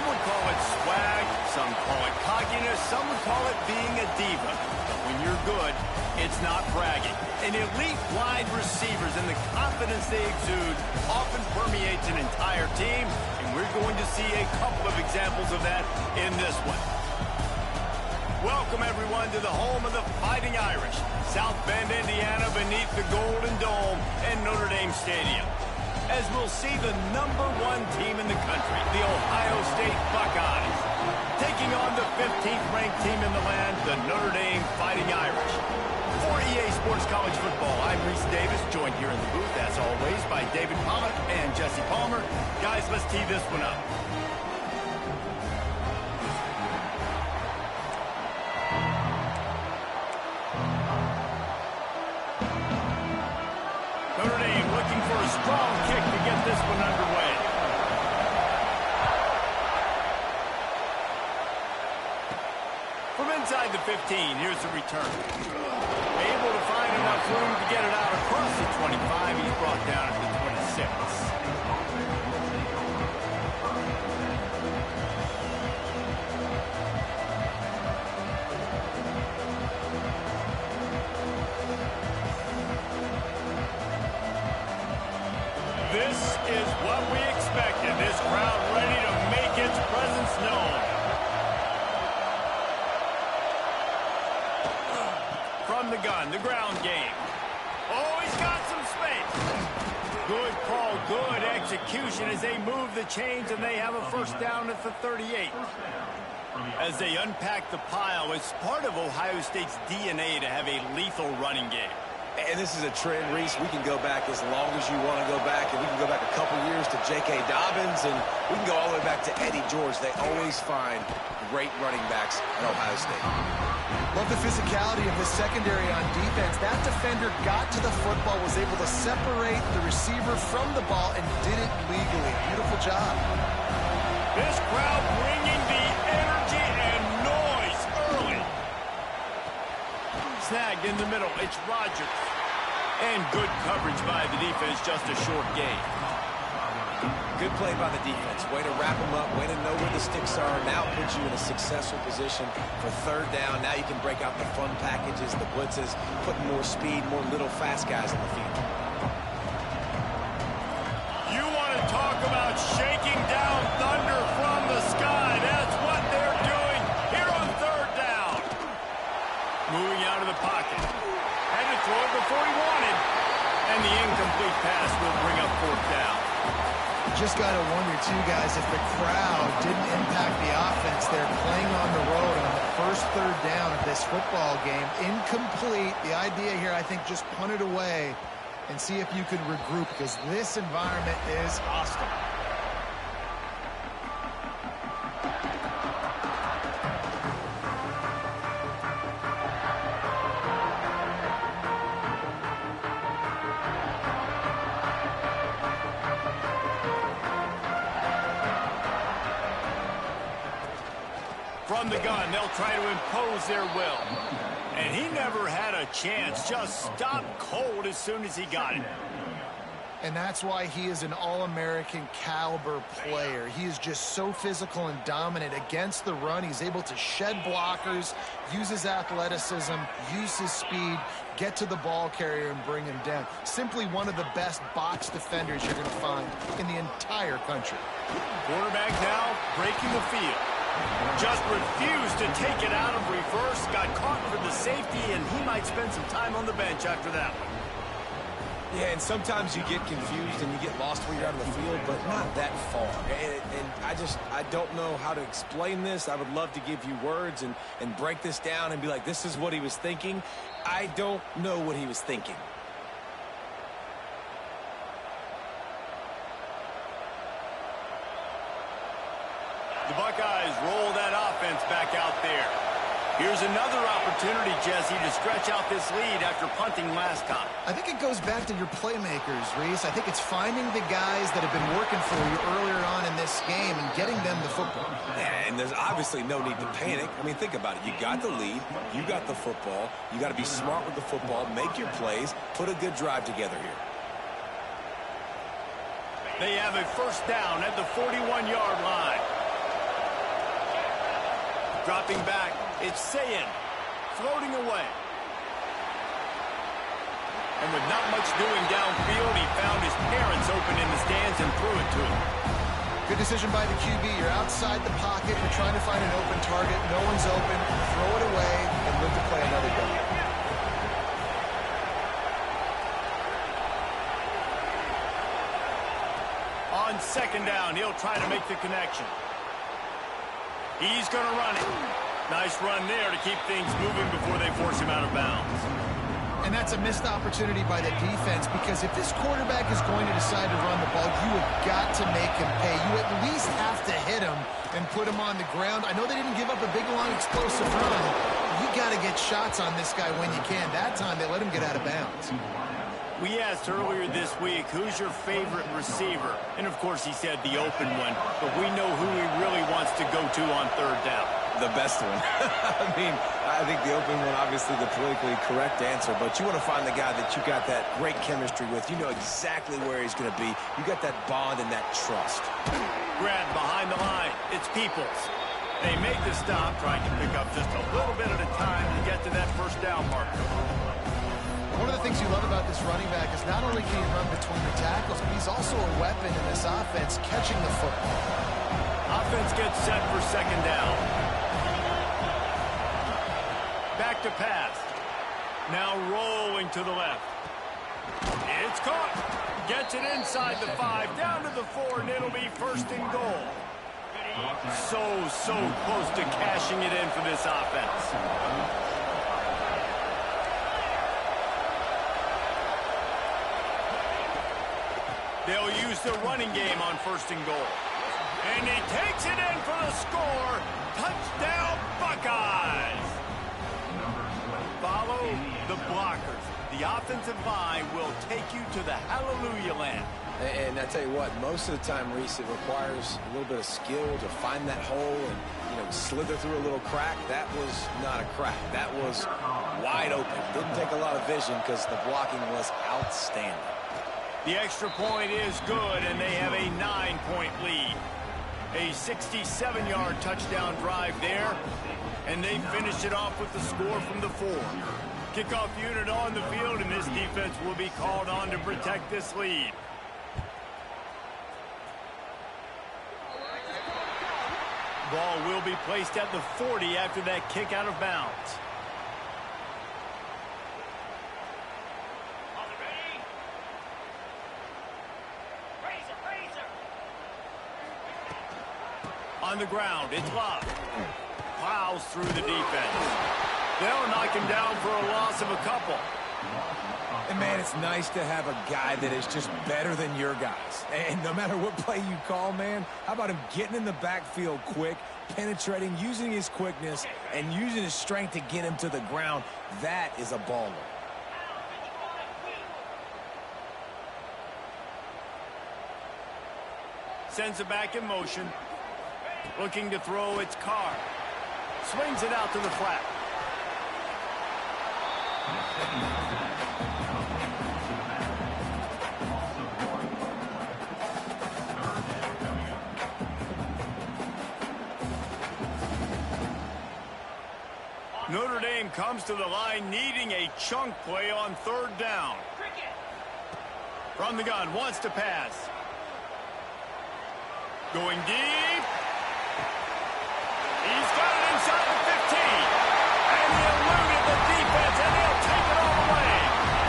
Some would call it swag, some call it cockiness, some would call it being a diva. But when you're good, it's not bragging. And elite wide receivers and the confidence they exude often permeates an entire team, and we're going to see a couple of examples of that in this one. Welcome, everyone, to the home of the Fighting Irish, South Bend, Indiana, beneath the Golden Dome and Notre Dame Stadium, as we'll see the #1 team in the country, the Ohio State Buckeyes, taking on the 15th-ranked team in the land, the Notre Dame Fighting Irish. For EA Sports College Football, I'm Reese Davis, joined here in the booth, as always, by David Pollack and Jesse Palmer. Guys, let's tee this one up. Notre Dame looking for a strong kick to get this one underway. From inside the 15, here's the return. Able to find enough room to get it out across the 25. He's brought down at the 26. This is what we expected. This crowd ready to make its presence known. From the gun, the ground game. Oh, he's got some space. Good call, good execution as they move the chains, and they have a first down at the 38. As they unpack the pile, it's part of Ohio State's DNA to have a lethal running game. And this is a trend, Reese. We can go back as long as you want to go back, and we can go back a couple years to J.K. Dobbins, and we can go all the way back to Eddie George. They always find great running backs at Ohio State. Love the physicality of the secondary on defense. That defender got to the football, was able to separate the receiver from the ball, and did it legally. Beautiful job. This crowd bringing the energy and noise early. Snagged in the middle. It's Rodgers. And good coverage by the defense, just a short gain. Good play by the defense. Way to wrap them up. Way to know where the sticks are. Now it puts you in a successful position for third down. Now you can break out the fun packages, the blitzes, putting more speed, more little fast guys in the field. You want to talk about shaking down thunder from the sky. That's what they're doing here on third down. Moving out of the pocket. Had to throw it before he wanted. And the incomplete pass will bring up fourth down. Just got to wonder, too, guys, if the crowd didn't impact the offense. They're playing on the road on the first third down of this football game. Incomplete. The idea here, I think, just punt it away and see if you can regroup, because this environment is hostile. From the gun, they'll try to impose their will. And he never had a chance. Just stopped cold as soon as he got it. And that's why he is an All-American caliber player. He is just so physical and dominant against the run. He's able to shed blockers, use his athleticism, use his speed, get to the ball carrier and bring him down. Simply one of the best box defenders you're going to find in the entire country. Quarterback now breaking the field. Just refused to take it out of reverse. Got caught for the safety, and he might spend some time on the bench after that one. Yeah, and sometimes you get confused and you get lost when you're out of the field, but not that far. And I don't know how to explain this. I would love to give you words and break this down and be like, this is what he was thinking. I don't know what he was thinking. The Buckeyes roll that offense back out there. Here's another opportunity, Jesse, to stretch out this lead after punting last time. I think it goes back to your playmakers, Reese. I think it's finding the guys that have been working for you earlier on in this game and getting them the football. Yeah, and there's obviously no need to panic. I mean, think about it. You got the lead. You got the football. You got to be smart with the football. Make your plays. Put a good drive together here. They have a first down at the 41-yard line. Dropping back, it's Sayin, floating away. And with not much doing downfield, he found his parents open in the stands and threw it to him. Good decision by the QB. You're outside the pocket. You're trying to find an open target. No one's open. Throw it away and live to play another day. On second down, he'll try to make the connection. He's going to run it. Nice run there to keep things moving before they force him out of bounds. And that's a missed opportunity by the defense, because if this quarterback is going to decide to run the ball, you have got to make him pay. You at least have to hit him and put him on the ground. I know they didn't give up a big, long, explosive run. You got to get shots on this guy when you can. That time, they let him get out of bounds. We asked earlier this week, who's your favorite receiver? And, of course, he said the open one, but we know who he really wants to go to on third down. The best one. I mean, I think the open one, obviously the politically correct answer, but you want to find the guy that you got that great chemistry with. You know exactly where he's going to be. You got that bond and that trust. Grab behind the line. It's Peoples. They make the stop, trying to pick up just a little bit at a time to get to that first down marker. One of the things you love about this running back is not only can he run between the tackles, but he's also a weapon in this offense catching the football. Offense gets set for second down. Back to pass. Now rolling to the left. It's caught. Gets it inside the 5, down to the 4, and it'll be first and goal. So close to cashing it in for this offense. They'll use the running game on first and goal. And he takes it in for the score. Touchdown, Buckeyes. Follow the blockers. The offensive line will take you to the hallelujah land. And I tell you what, most of the time, Reese, it requires a little bit of skill to find that hole and, slither through a little crack. That was not a crack. That was wide open. Didn't take a lot of vision because the blocking was outstanding. The extra point is good, and they have a 9-point lead. A 67-yard touchdown drive there, and they finish it off with the score from the 4. Kickoff unit on the field, and this defense will be called on to protect this lead. Ball will be placed at the 40 after that kick out of bounds. On the ground, it's Love. Plows through the defense. They'll knock him down for a loss of a couple. And, man, it's nice to have a guy that is just better than your guys. And no matter what play you call, man, how about him getting in the backfield quick, penetrating, using his quickness, and using his strength to get him to the ground? That is a baller. Sends it back in motion. Looking to throw, its Carr. Swings it out to the flat. Notre Dame comes to the line needing a chunk play on third down. From the gun, wants to pass. Going deep. He's got it inside the 15. And he eluded the defense, and he'll take it all the way.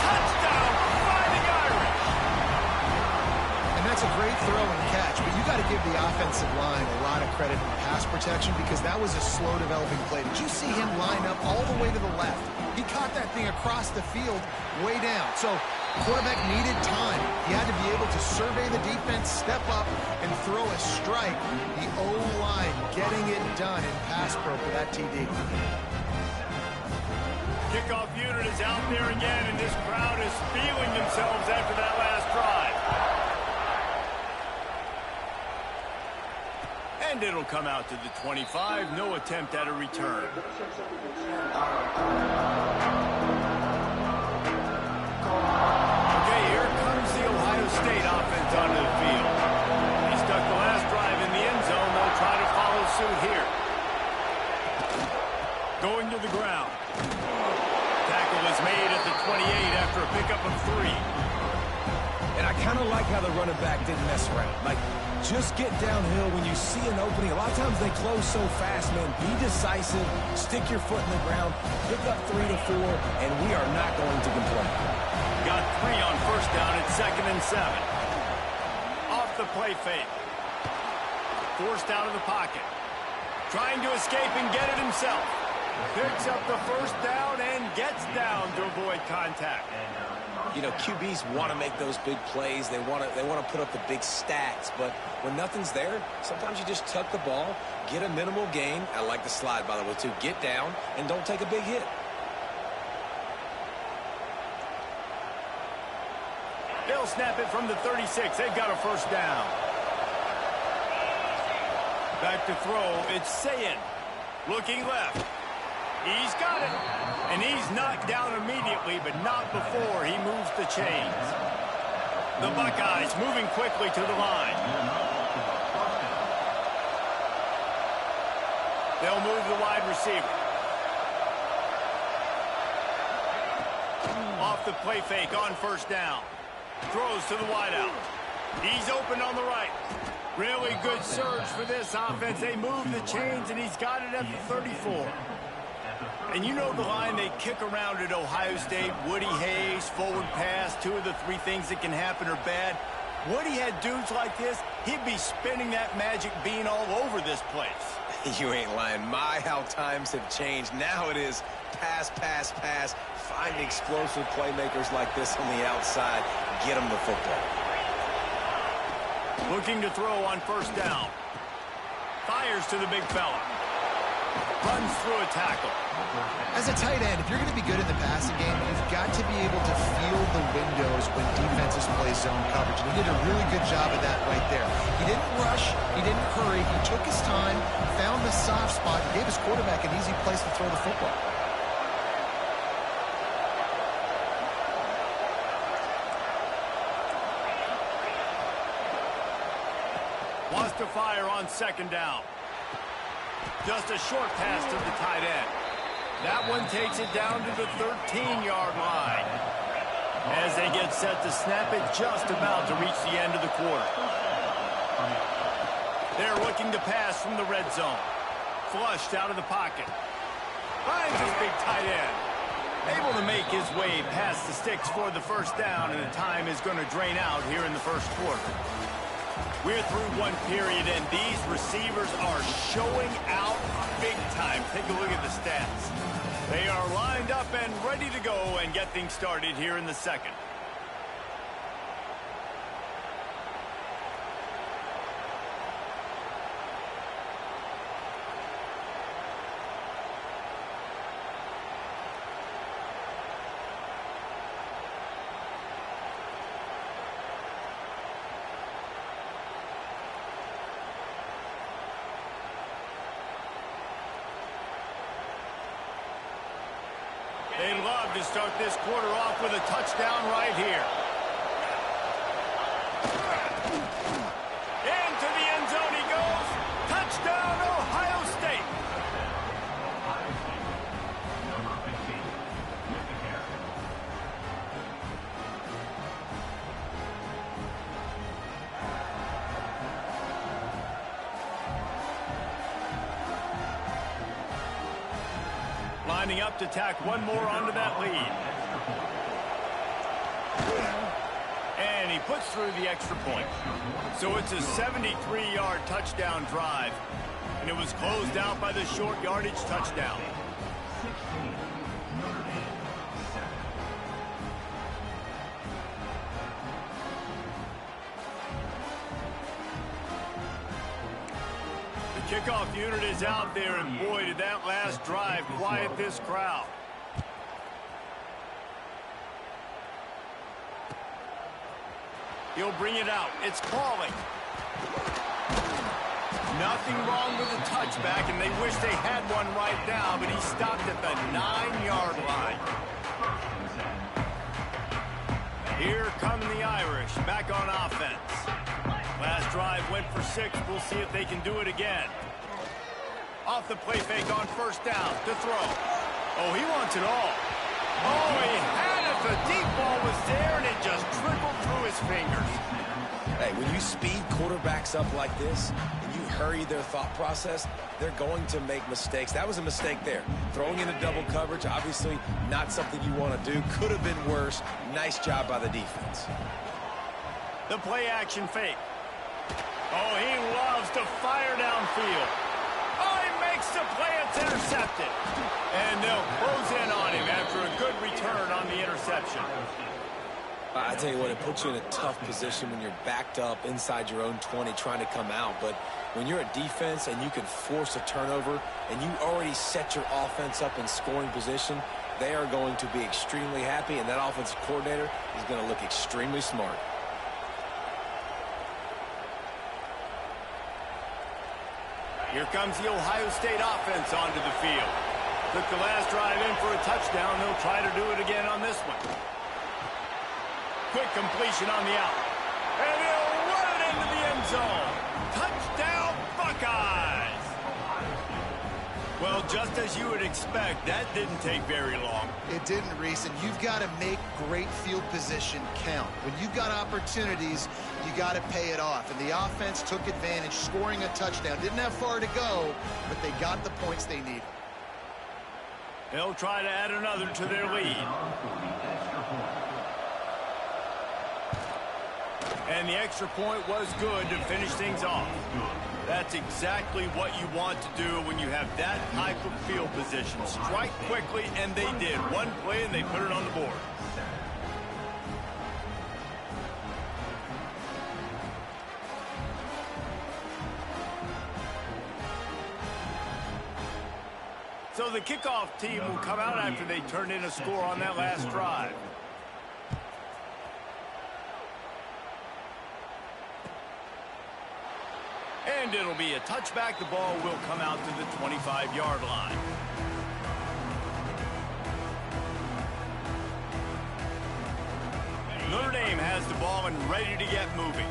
Touchdown, Fighting Irish. And that's a great throw and catch, but you got to give the offensive line a lot of credit in pass protection because that was a slow developing play. Did you see him line up all the way to the left? He caught that thing across the field way down. So quarterback needed time. He had to be able to survey the defense, step up, and throw a strike. The O-line getting it done in pass pro for that TD. Kickoff unit is out there again, and this crowd is feeling themselves after that last drive. And it'll come out to the 25. No attempt at a return. Okay, here comes the Ohio State offense onto the field. They stuck the last drive in the end zone. They'll try to follow suit here. Tackle is made at the 28 after a pickup of 3. And I kind of like how the running back didn't mess around. Like, just get downhill when you see an opening. A lot of times they close so fast, man. Be decisive, stick your foot in the ground, pick up 3 to 4, and we are not going to complain. Got 3 on first down at 2nd and 7. Off the play fake. Forced out of the pocket. Trying to escape and get it himself. Picks up the first down and gets down to avoid contact. You know, QBs want to make those big plays. They want to put up the big stats. But when nothing's there, sometimes you just tuck the ball, get a minimal gain. I like the slide, by the way, too. Get down and don't take a big hit. They'll snap it from the 36. They've got a first down. Back to throw. It's Sayin. Looking left. He's got it. And he's knocked down immediately, but not before he moves the chains. The Buckeyes moving quickly to the line. They'll move the wide receiver. Off the play fake on first down. Throws to the wideout. He's open on the right. Really good surge for this offense. They move the chains, and he's got it at the 34. And you know the line they kick around at Ohio State, Woody Hayes, forward pass, 2 of the 3 things that can happen are bad. Woody had dudes like this, he'd be spinning that magic bean all over this place. You ain't lying. My, how times have changed. Now it is pass, pass, pass. Find explosive playmakers like this on the outside. Get them the football. Looking to throw on first down. Fires to the big fella. Runs through a tackle. As a tight end, if you're going to be good in the passing game, you've got to be able to feel the windows when defenses play zone coverage. And he did a really good job of that right there. He didn't rush. He didn't hurry. He took his time, found the soft spot, and gave his quarterback an easy place to throw the football. Wants to fire on second down. Just a short pass to the tight end. That one takes it down to the 13-yard line. As they get set to snap it, just about to reach the end of the quarter. They're looking to pass from the red zone. Flushed out of the pocket. Finds his big tight end. Able to make his way past the sticks for the first down, and the time is going to drain out here in the first quarter. We're through one period, and these receivers are showing out big time. Take a look at the stats. They are lined up and ready to go and get things started here in the second. They'd love to start this quarter off with a touchdown right here. Into the end zone he goes. Touchdown, Ohio State. Lining up to tack one more onto that lead. And he puts through the extra point. So it's a 73-yard touchdown drive. And it was closed out by the short yardage touchdown. Kickoff unit is out there, and boy, did that last drive quiet this crowd. He'll bring it out. It's calling. Nothing wrong with the touchback, and they wish they had one right now, but he stopped at the 9-yard line. Here come the Irish back on offense. Last drive went for 6. We'll see if they can do it again. Off the play fake on first down to throw. Oh, he wants it all. Oh, he had it. The deep ball was there, and it just trickled through his fingers. Hey, when you speed quarterbacks up like this and you hurry their thought process, they're going to make mistakes. That was a mistake there. Throwing into double coverage, obviously not something you want to do. Could have been worse. Nice job by the defense. The play action fake. Oh, he loves to fire downfield. Oh, he makes the play. It's intercepted. And they'll close in on him after a good return on the interception. I tell you what, it puts you in a tough position when you're backed up inside your own 20 trying to come out. But when you're a defense and you can force a turnover and you already set your offense up in scoring position, they are going to be extremely happy, and that offensive coordinator is going to look extremely smart. Here comes the Ohio State offense onto the field. Took the last drive in for a touchdown. They'll try to do it again on this one. Quick completion on the out. And he'll run it into the end zone. Touchdown, Buckeyes! Well, just as you would expect, that didn't take very long. It didn't, Reese, and you've got to make great field position count. When you've got opportunities, you got to pay it off. And the offense took advantage, scoring a touchdown. Didn't have far to go, but they got the points they needed. They'll try to add another to their lead. And the extra point was good to finish things off. That's exactly what you want to do when you have that type of field position. Strike quickly, and they did. One play, and they put it on the board. So the kickoff team will come out after they turn in a score on that last drive. And it'll be a touchback. The ball will come out to the 25-yard line. Notre Dame has the ball and ready to get moving.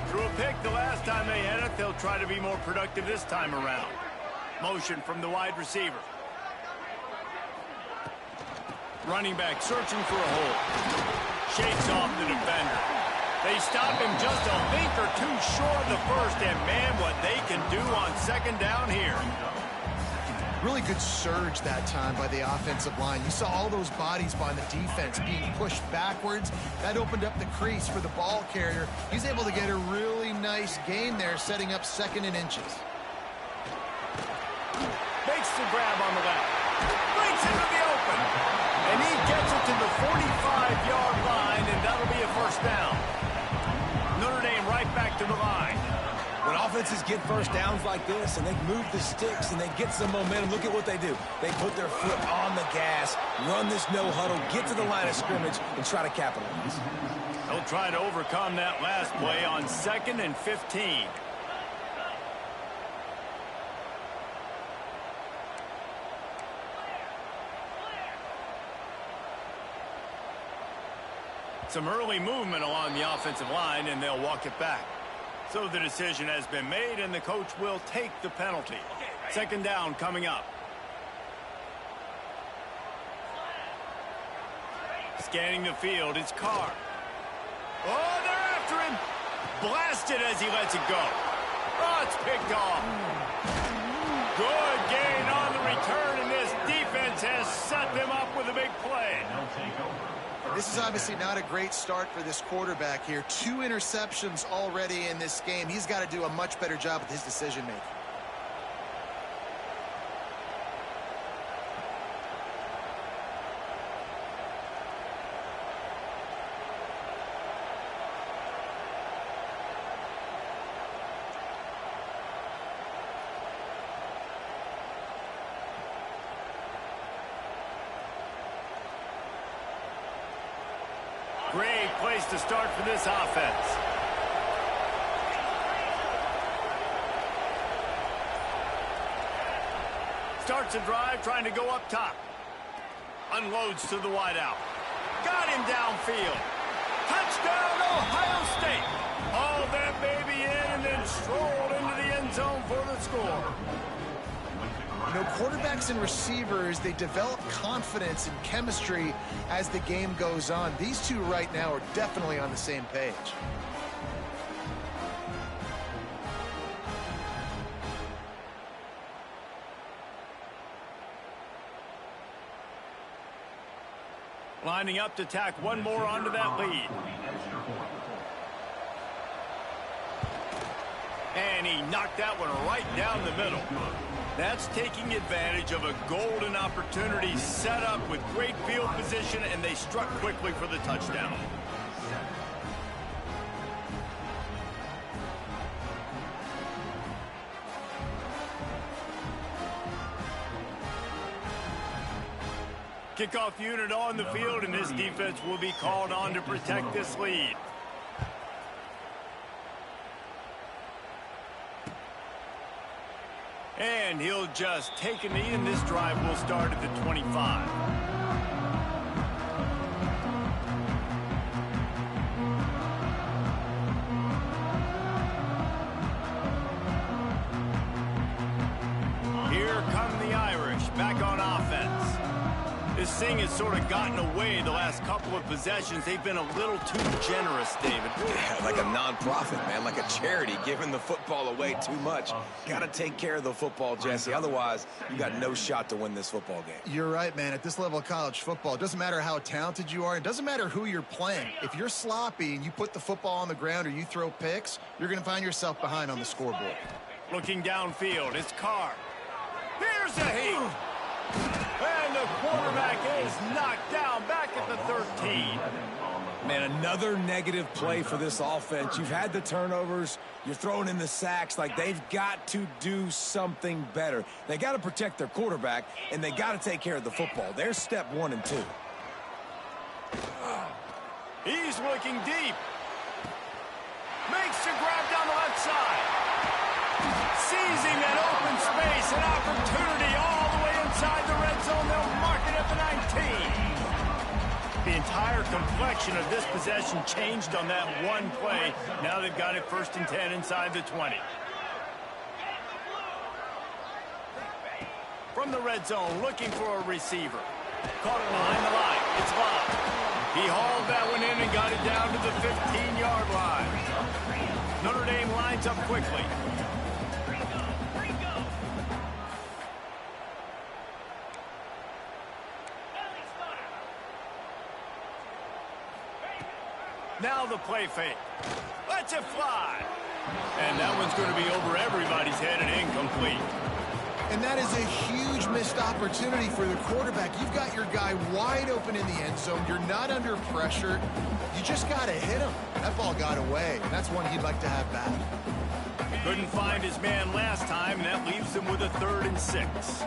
Threw a pick the last time they had it. They'll try to be more productive this time around. Motion from the wide receiver. Running back searching for a hole. Shakes off the defender. They stop him just a link or two short of the first, and man, what they can do on second down here. Really good surge that time by the offensive line. You saw all those bodies by the defense being pushed backwards. That opened up the crease for the ball carrier. He's able to get a really nice gain there, setting up second and inches. Makes the grab on the left. Breaks into the open. And he gets it to the 45-yard line, and that'll be a first down. Notre Dame right back to the line. When offenses get first downs like this and they move the sticks and they get some momentum, look at what they do. They put their foot on the gas, run this no huddle, get to the line of scrimmage, and try to capitalize. They'll try to overcome that last play on 2nd and 15. Some early movement along the offensive line, and they'll walk it back. So the decision has been made, and the coach will take the penalty. Second down coming up. Scanning the field, it's Carr. Oh, they're after him. Blasted as he lets it go. Oh, it's picked off. Good gain on the return, and this defense has set them up with a big play. This is obviously not a great start for this quarterback here. 2 interceptions already in this game. He's got to do a much better job with his decision-making. Great place to start for this offense. Starts a drive trying to go up top. Unloads to the wideout. Got him downfield. Touchdown, Ohio State. Hauled that baby in and then strolled into the end zone for the score. You know, quarterbacks and receivers, they develop confidence and chemistry as the game goes on. These two right now are definitely on the same page. Lining up to tack one more onto that lead. And he knocked that one right down the middle. That's taking advantage of a golden opportunity set up with great field position, and they struck quickly for the touchdown. Kickoff unit on the field, and this defense will be called on to protect this lead. And he'll just take a knee, and this drive will start at the 25. Here come the Irish, back on offense. This thing has sort of gotten away the last couple of possessions. They've been a little too generous, David. Yeah, like a nonprofit, man, like a charity, giving the football away too much. Got to take care of the football, Jesse. Otherwise, you got no shot to win this football game. You're right, man. At this level of college football, it doesn't matter how talented you are. It doesn't matter who you're playing. If you're sloppy and you put the football on the ground or you throw picks, you're going to find yourself behind on the scoreboard. Looking downfield, it's Carr. Here's a heat. And the quarterback is knocked down back at the 13. Man, another negative play for this offense. You've had the turnovers. You're throwing in the sacks. Like, they've got to do something better. They got to protect their quarterback, and they got to take care of the football. There's step 1 and 2. He's looking deep. Makes the grab down the left side. Seizing that open space, an opportunity all the way inside the red zone. They'll mark it at the 19. The entire complexion of this possession changed on that one play. Now they've got it 1st and 10 inside the 20. From the red zone, looking for a receiver. Caught it behind the line. It's Love. He hauled that one in and got it down to the 15-yard line. Notre Dame lines up quickly. Now the play fake. Lets it fly. And that one's going to be over everybody's head and incomplete. And that is a huge missed opportunity for the quarterback. You've got your guy wide open in the end zone. You're not under pressure. You just got to hit him. That ball got away, and that's one he'd like to have back. Couldn't find his man last time, and that leaves him with a 3rd and 6.